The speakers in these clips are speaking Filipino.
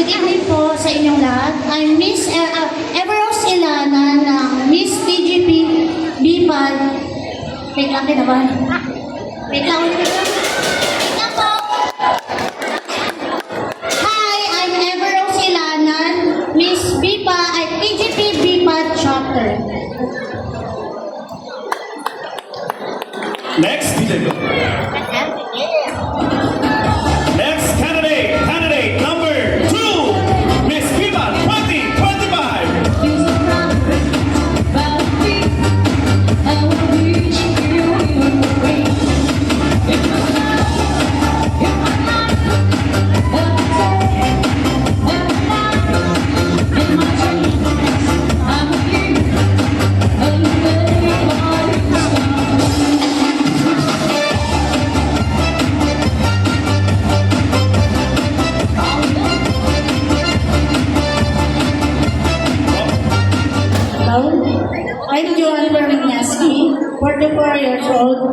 evening po sa inyong lahat. I'm Miss Everose Ilana ng Miss TGP BPAD. Wait lang din naman. Wait lang po. Hi, I'm Everose Ilana, Miss BPA at TGP BPAD Chapter. Next, DJ go. Next candidate number 2, Miss Viva 2025. I'm Joan Berminaski, 44 years old,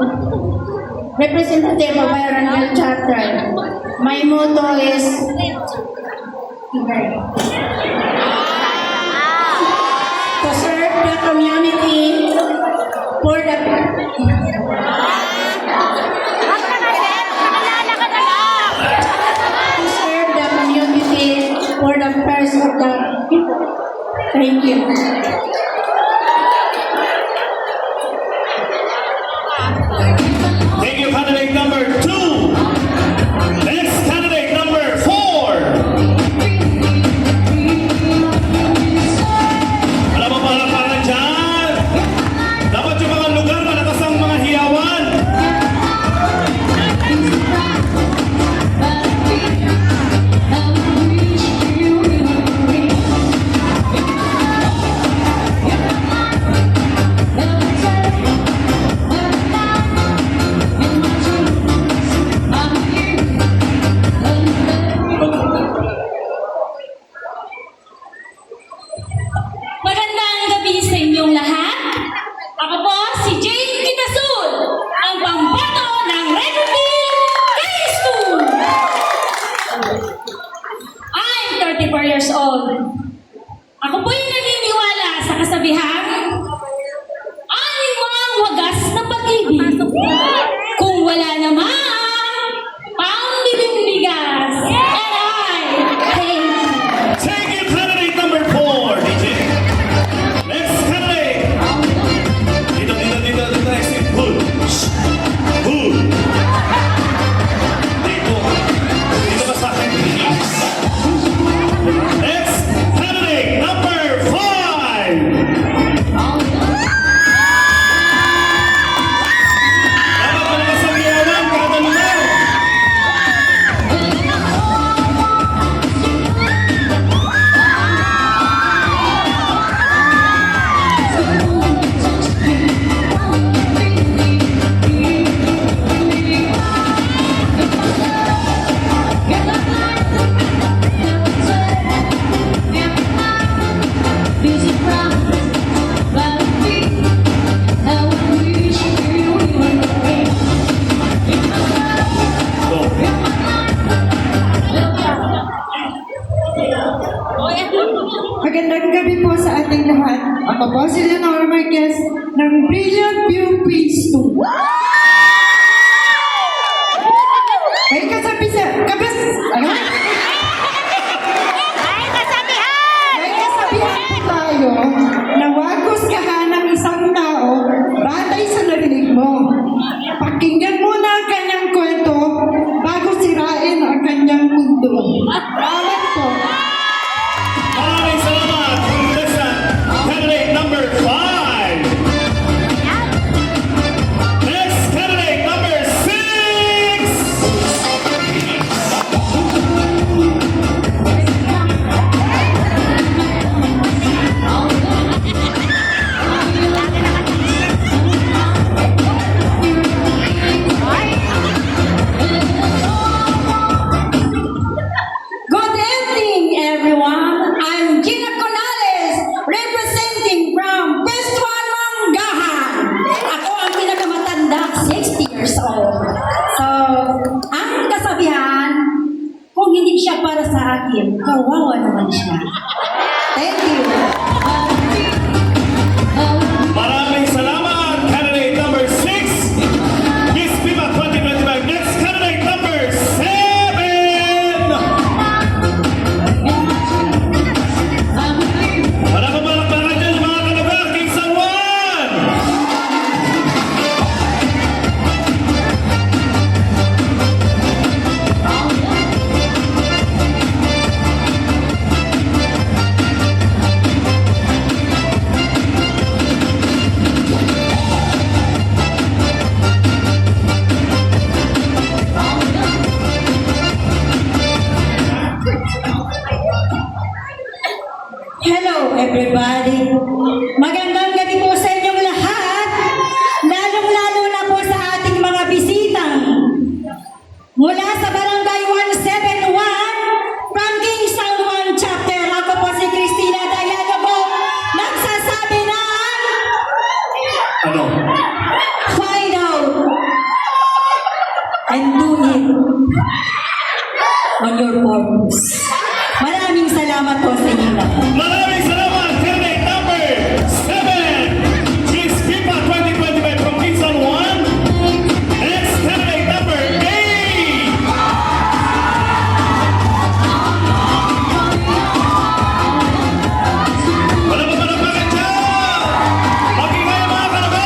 representative of Barangay Chapter. My motto is to serve the community for the affairs of the people. Thank you. Thank you, candidate number 2. Next, candidate number 4. Alam mo pala para dyan? Dapat yung mga lugar malakas ang mga hiyawan. Magandang gabi sa inyong lahat. Ako po si Jane Quitasul, ang pambato ng Redville High School. I'm 34 years old. Ako po'y naniniwala sa kasabihang anumang wagas na pag-ibig. Kung wala namang pambiling bigas. And I hate you. Thank you, candidate number 4, DJ. Next candidate. Dito, exit. Pull. Pull. Dito ka sa akin. Next candidate number 5. Dapat malakas ang iyawan, kada lugar. Magandang gabi po sa ating lahat. Ako po si Leonor Marquez ng Brilliant View Phase 2. May kasabi sa... Ano? May kasabihan po tayo na wag husgahan ng isang tao batay sa narinig mo. Pakinggan muna ang kanyang kwento bago sirain ang kanyang mundo. Salamat po. Maraming salamat. Listen, candidate number 5. Next, candidate number 6. akin. Kawawa naman siya. Thank you. Maraming salamat, candidate number 6, Miss Viva 2025. Next candidate number 7. Wala pa palakpakan dyan mga kalugar, King San Juan! Hello everybody! Magandang gabi po sa inyong lahat, lalong-lalo na po sa ating mga bisitang mula sa Barangay 171 from King San Juan Chapter. Ako po si Cristina Dialogo, nagsasabi ng Ano? find out and do it on your purpose. Maraming salamat po sa inyo lahat. Maraming salamat, candidate number 7, Miss Viva 2025 from King San Juan. Next candidate number 8. Wala pa palakpakan dyan! Pakinggan mga kalugar!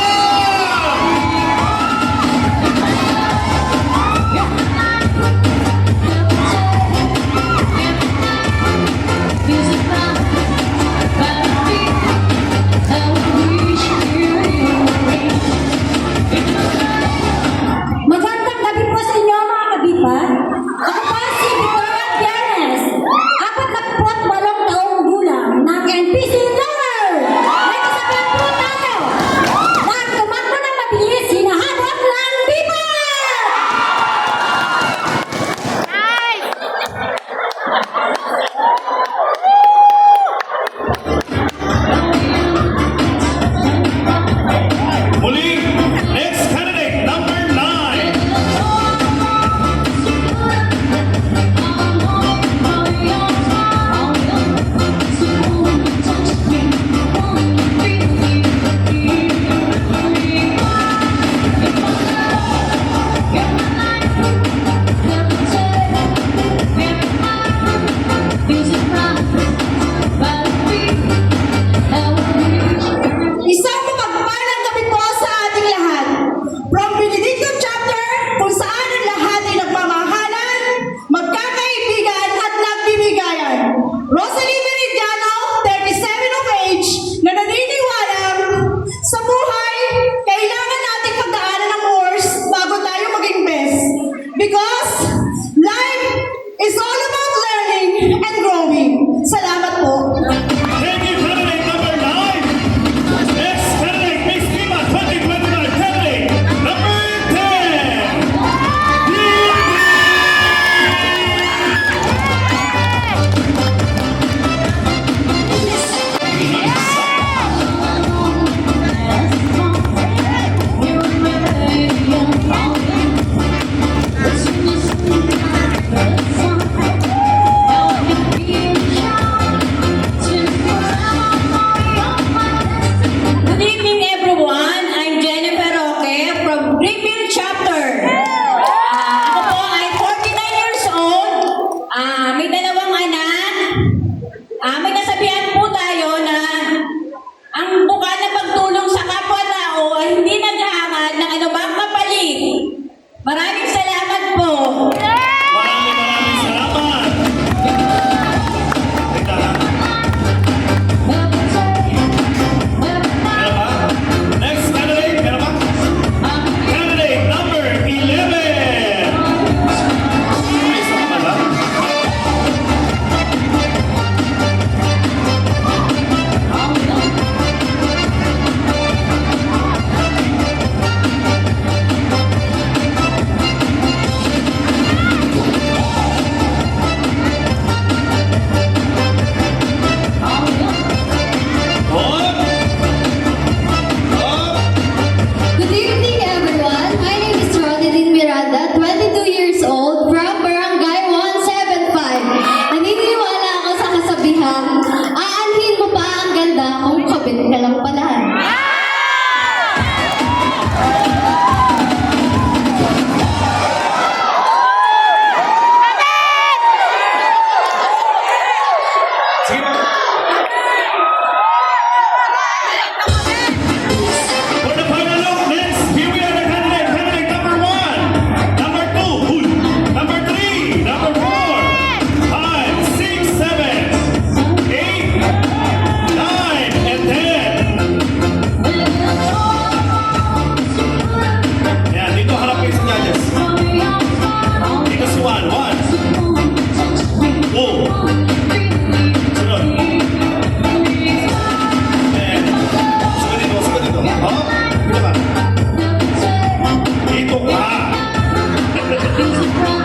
from